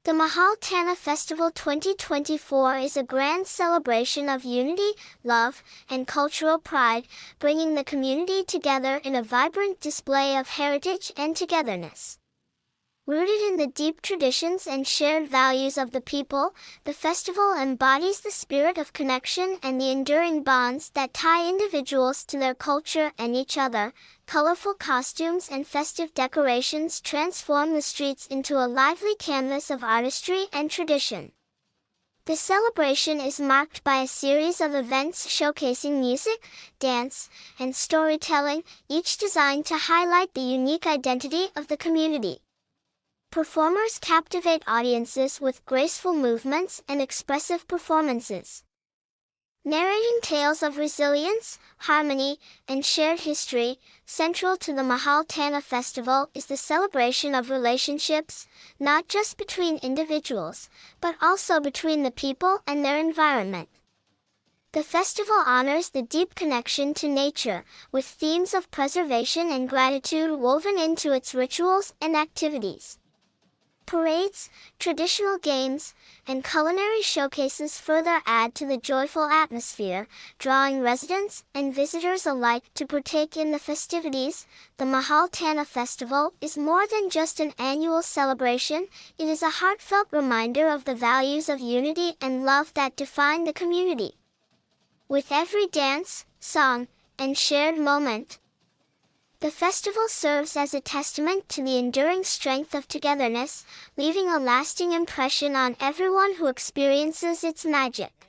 The Mahal Tana Festival 2024 is a grand celebration of unity, love, and cultural pride, bringing the community together in a vibrant display of heritage and togetherness. Rooted in the deep traditions and shared values of the people, the festival embodies the spirit of connection and the enduring bonds that tie individuals to their culture and each other. Colorful costumes and festive decorations transform the streets into a lively canvas of artistry and tradition. The celebration is marked by a series of events showcasing music, dance, and storytelling, each designed to highlight the unique identity of the community. Performers captivate audiences with graceful movements and expressive performances. Narrating tales of resilience, harmony, and shared history, central to the Mahal Tana Festival is the celebration of relationships, not just between individuals, but also between the people and their environment. The festival honors the deep connection to nature, with themes of preservation and gratitude woven into its rituals and activities. Parades, traditional games, and culinary showcases further add to the joyful atmosphere, drawing residents and visitors alike to partake in the festivities. The Mahal Tana Festival is more than just an annual celebration, it is a heartfelt reminder of the values of unity and love that define the community. With every dance, song, and shared moment, the festival serves as a testament to the enduring strength of togetherness, leaving a lasting impression on everyone who experiences its magic.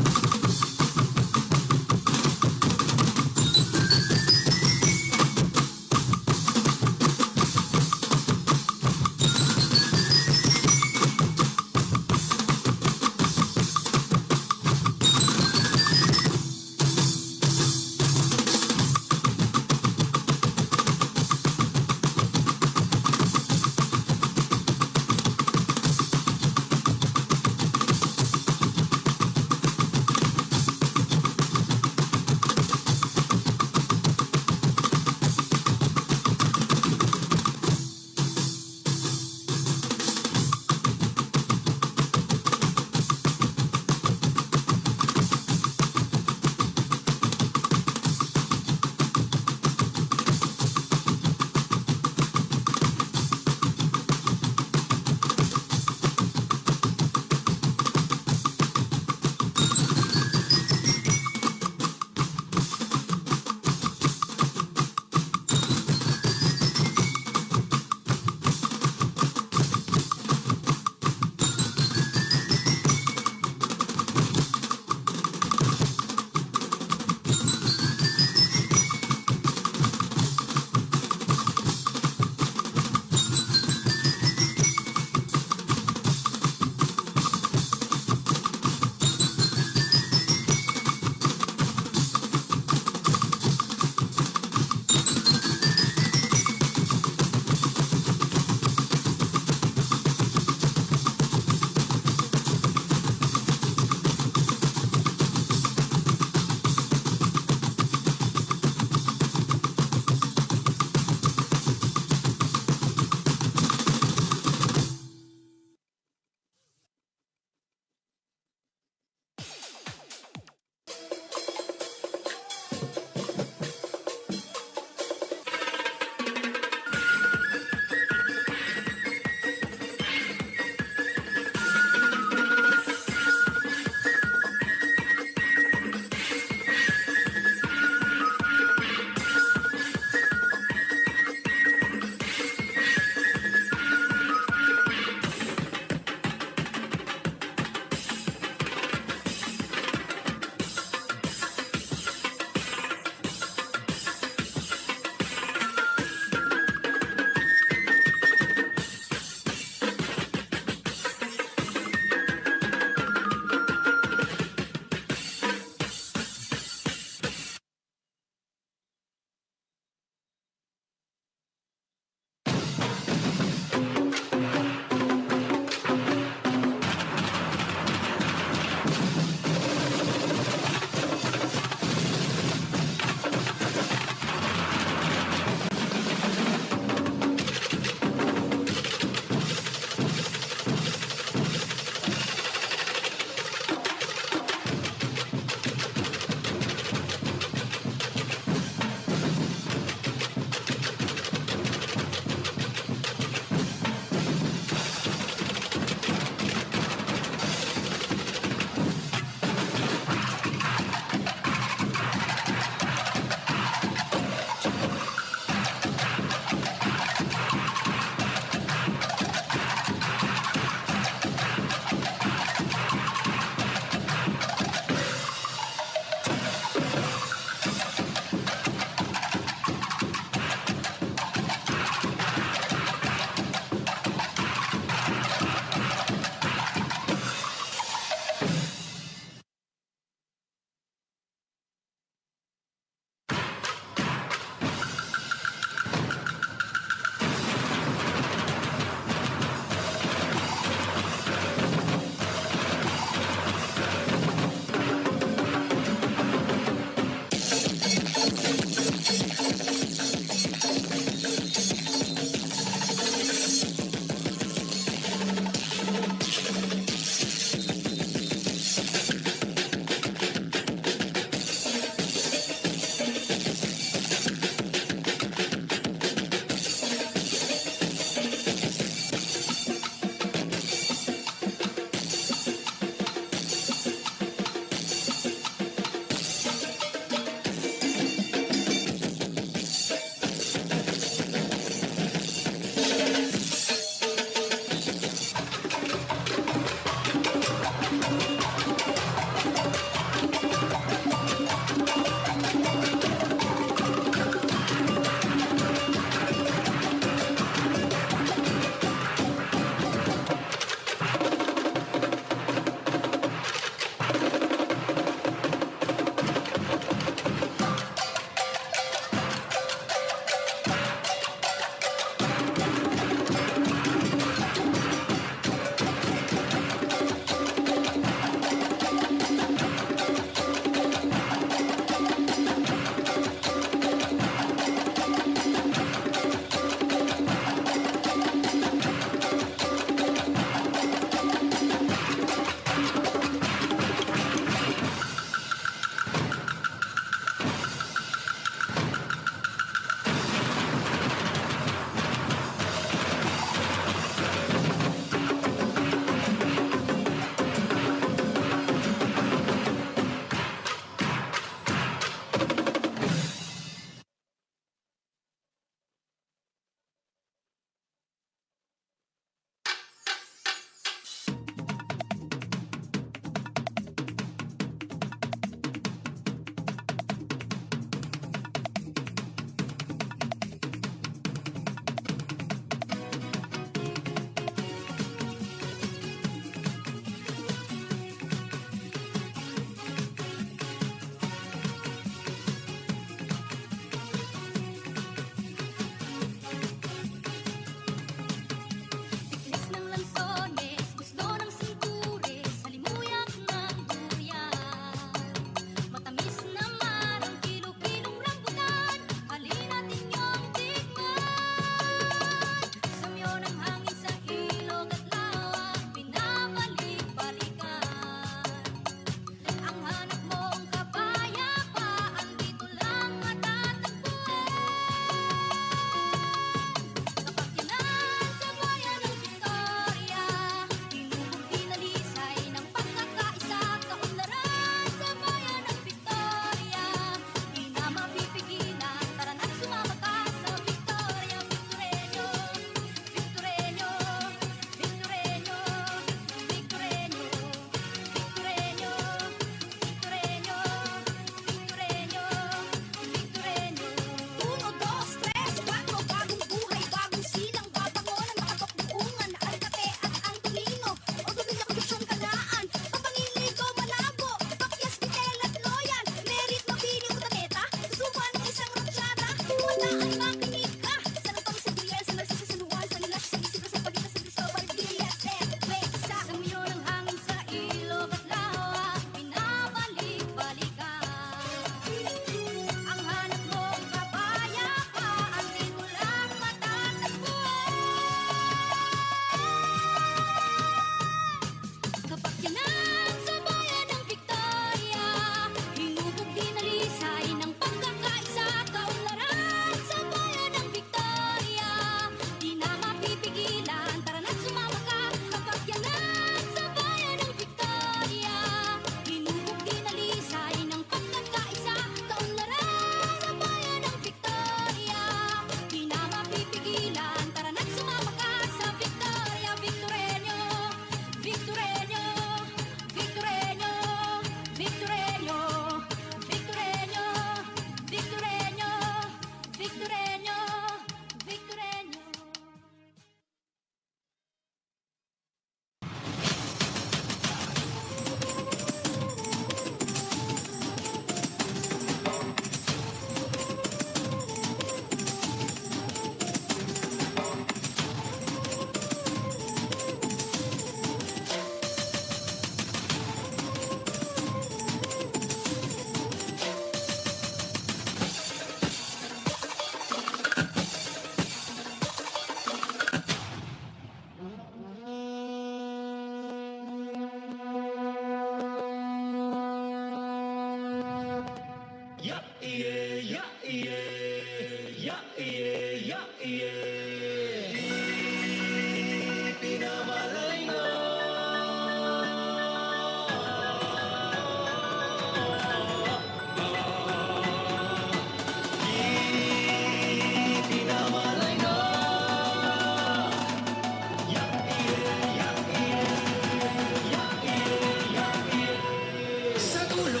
Sa dulo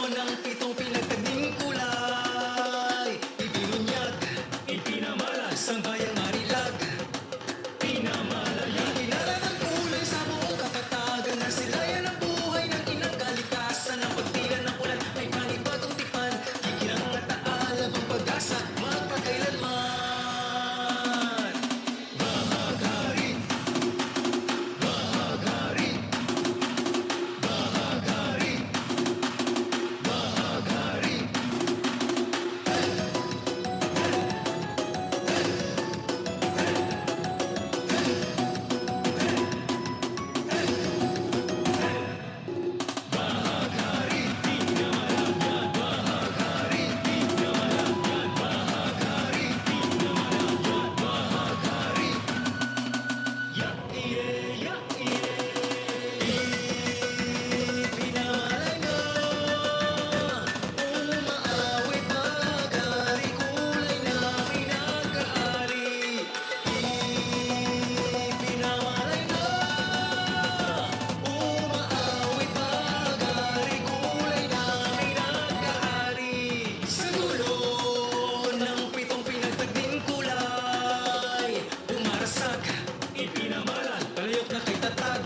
ng pitong pinagtagning kulay, ibinunyag, ipinamalas ang bayang marilag. Pinamalayan, kinala ng kulay sa buong kapatagan na silayan ang buhay ng inang kalikasan. Ang pagtila ng ulan ay panibagong tipan, kikinang at aalab ang pag-asa magpakailanman. Bahagari, bahagari, bahagari, bahagari. Sa dulo ng pitong pinagtagning kulay, umarasak, ipinamalan, palayok na kay tatag.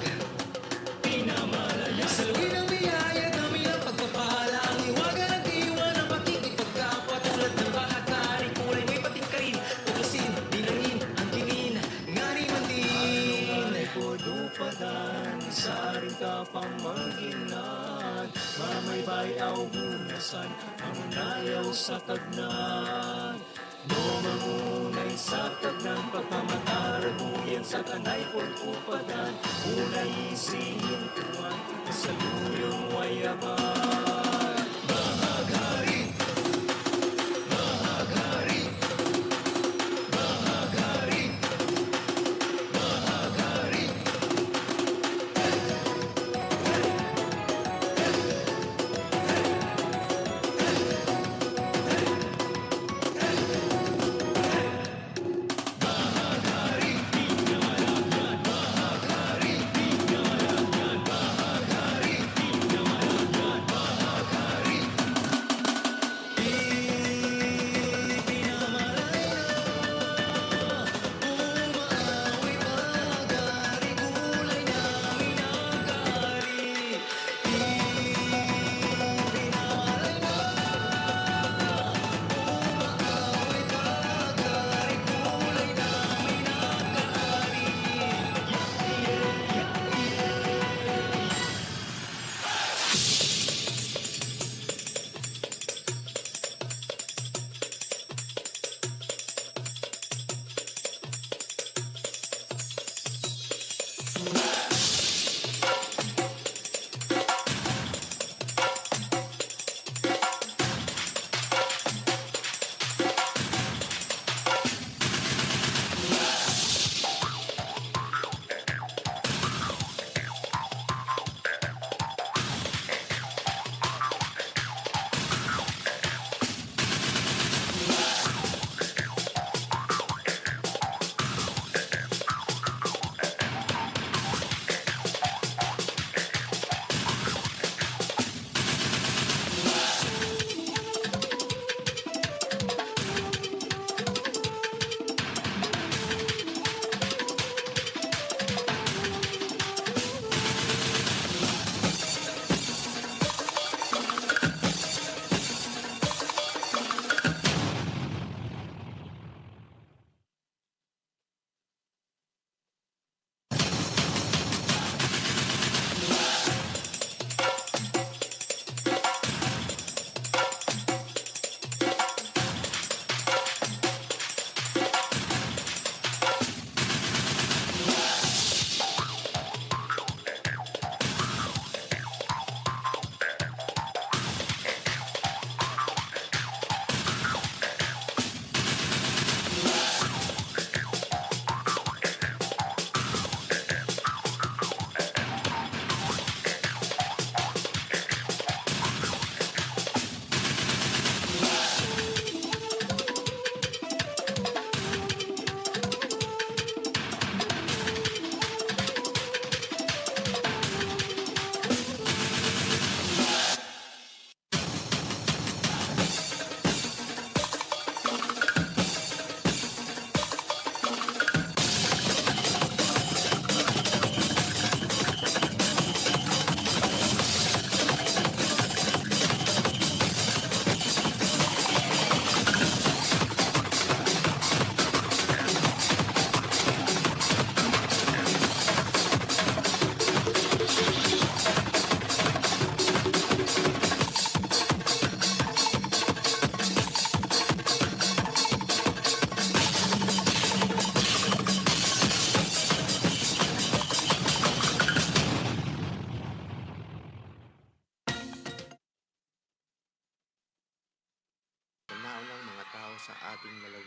Pinamalayan, sa luwi ng biyaya, dami ng pagpapala, ang hiwaga ng diwa ng pakikipagkapwa, tulad ng bahagari, kulay may patingkarin, tuklasin, dinangin, angkinin, ngari man din. Ay pudupadan sa aring kapang manginan, mamay bayaw hunasan ang unayaw sa tagnan. No mangunay sa tagnan, pagmamataran sa kanay pudupadan, unay isihin tuwan, sa luyong wayaman. Bahagari, bahagari, bahagari, bahagari. Bahagari,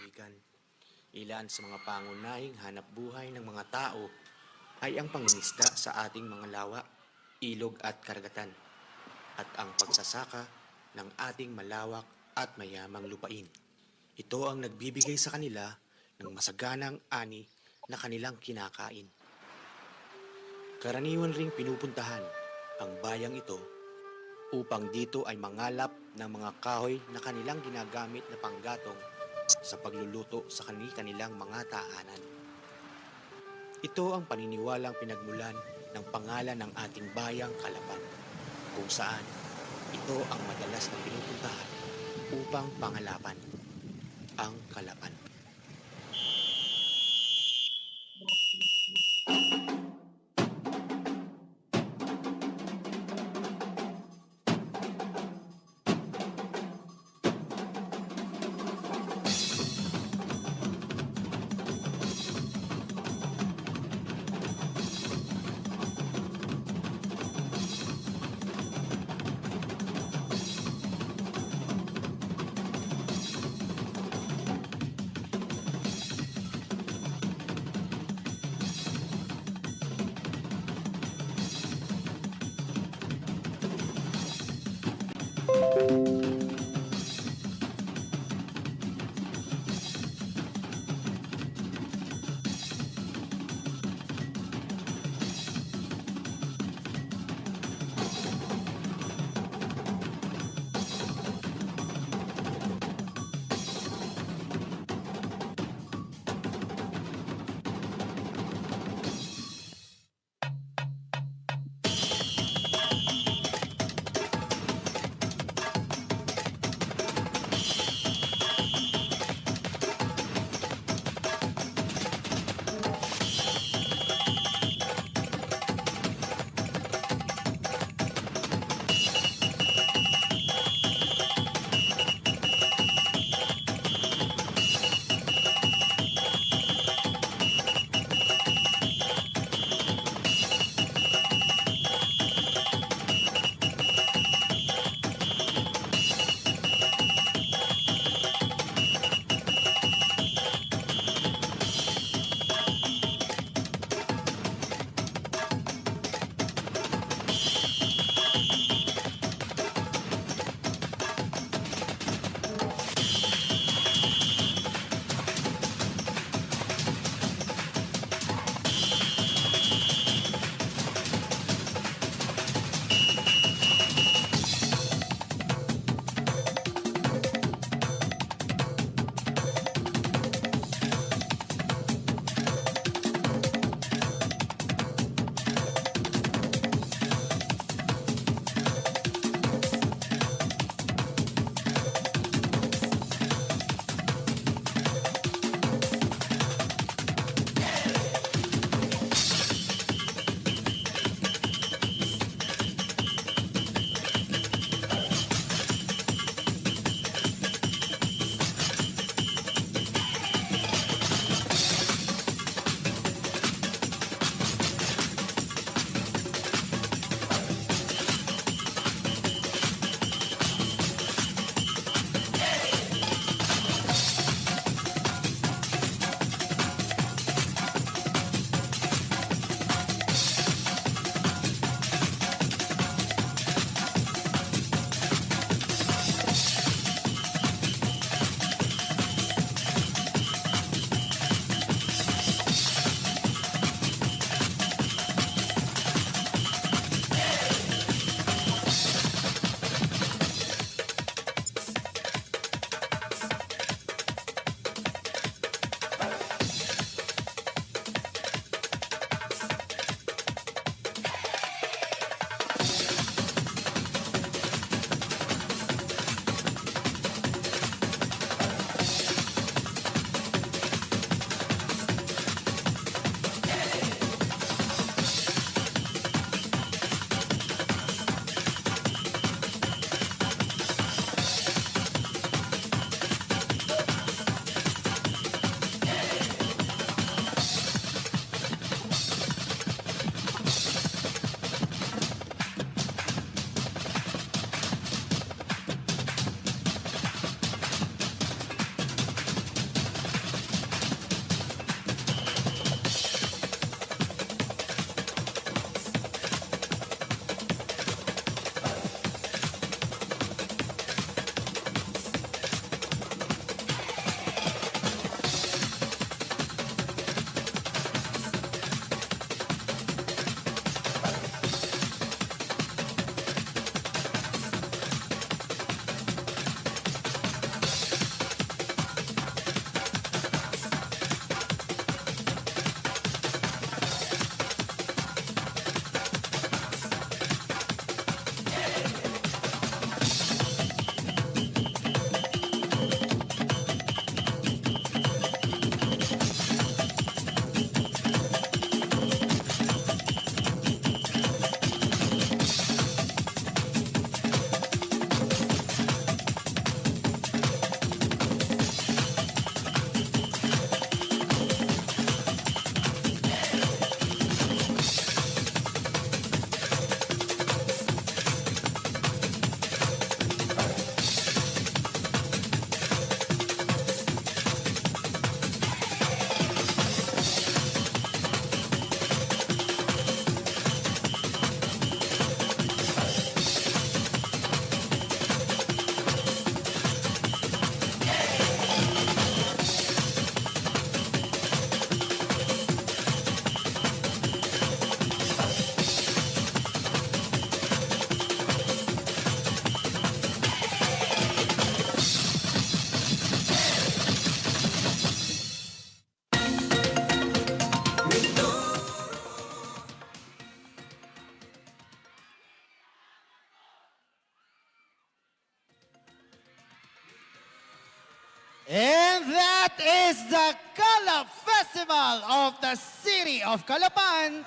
lalawigan. Ilan sa mga pangunahing hanap buhay ng mga tao ay ang pangingisda sa ating mga lawa, ilog at karagatan, at ang pagsasaka ng ating malawak at mayamang lupain. Ito ang nagbibigay sa kanila ng masaganang ani na kanilang kinakain. Karaniwan ring pinupuntahan ang bayang ito upang dito ay mangalap ng mga kahoy na kanilang ginagamit na panggatong sa pagluluto sa kanilang mga tahanan. Ito ang paniniwalang pinagmulan ng pangalan ng ating bayang Kalapan, kung saan ito ang madalas na pinupuntahan upang pangalapan, ang Kalapan. is the Calap Festival of the City of Calapan.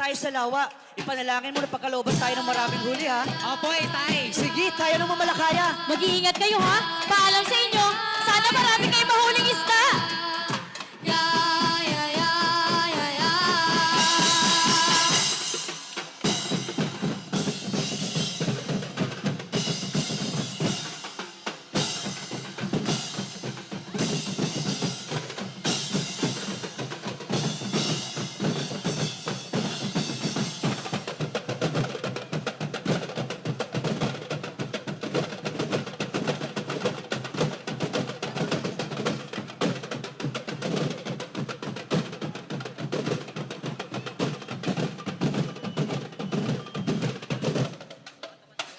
tayo sa lawa. Ipanalangin mo na pagkalobas tayo ng maraming huli, ha? Opo, Itay. Sige, tayo ng mamalakaya. Mag-iingat kayo ha. Paalam sa inyo. Sana marami kayong mahuling isda. Ya, ya, ya, ya, ya.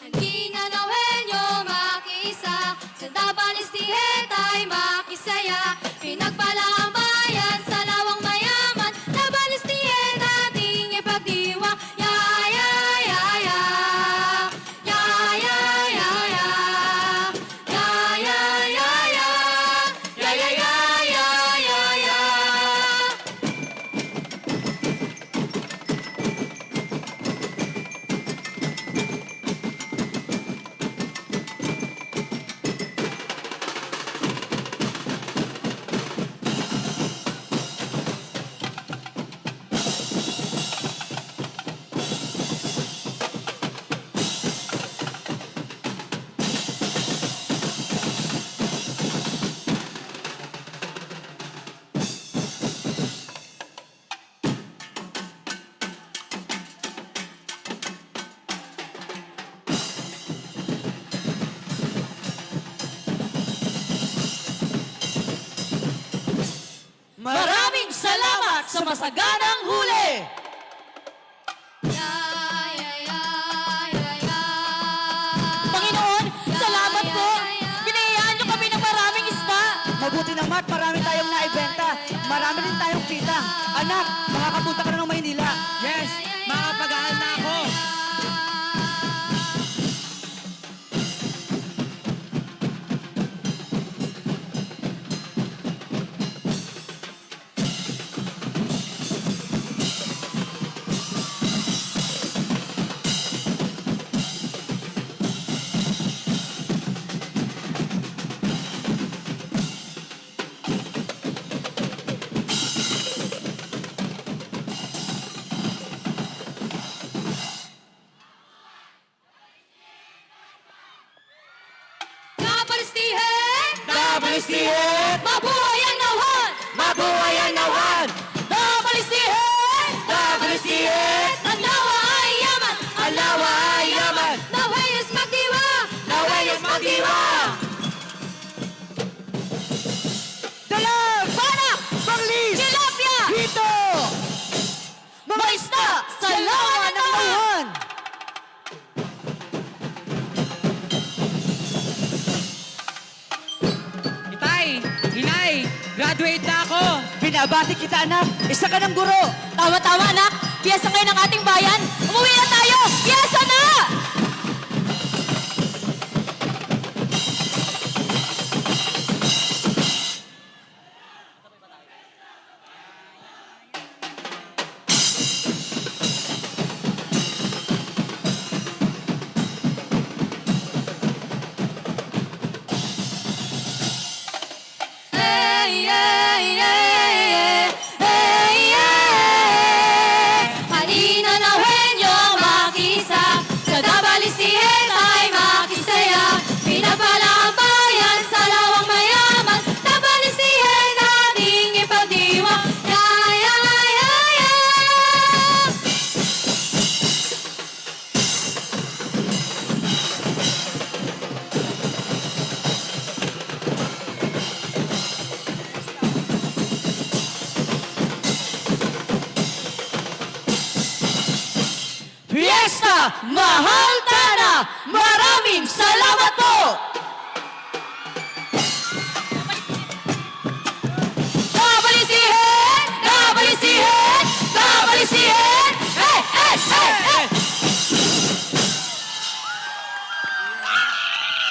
Hindi na Noelyo makisa, sa Dabalis Tihetay makisaya. Pinagpala ang bayan sa lawang mayaman, Dabalis Tihet ating ipagdiwang. Ya, ya, ya, ya. Ya, ya, ya, ya. Ya, ya, ya, ya. Ya, ya, ya, ya, ya, ya. Maraming salamat sa masaganang huli! Ya, ya, ya, ya, ya. Panginoon, salamat po. Binayaan niyo kami ng maraming isda. Mabuti naman, marami tayong naibenta. Marami rin tayong kita. Anak, makakapunta ka na ng Maynila. Yes, makapag-aaral na ako. Dabalis Tihet! Dabalis Tihet! Mabuhay ang nauhan! Mabuhay ang nauhan! Dabalis Tihet! Dabalis Tihet! Ang lawa ay yaman! Ang lawa ay yaman! Nawayas magdiwa! Nawayas magdiwa! Dalag! Banak! Banglis! Tilapia! Hito! Mga isda! Sa lawa ng nauhan! Itay, Inay, graduate na ako. Binabati kita, anak. Isa ka ng guro. Tama-tama, anak! Piyesa ngayon ng ating bayan! Umuwi na tayo! Piyesa na! Hey, hey, hey, hey, hey. Halina na henyo makisa, sa Dabalis Tihet ay makisaya. Pinapala ang bayan sa lawang mayaman, Dabalis Tihet ating ipagdiwang. Ya, ya, ya, ya. Fiesta! Mahal Tana! Maraming salamat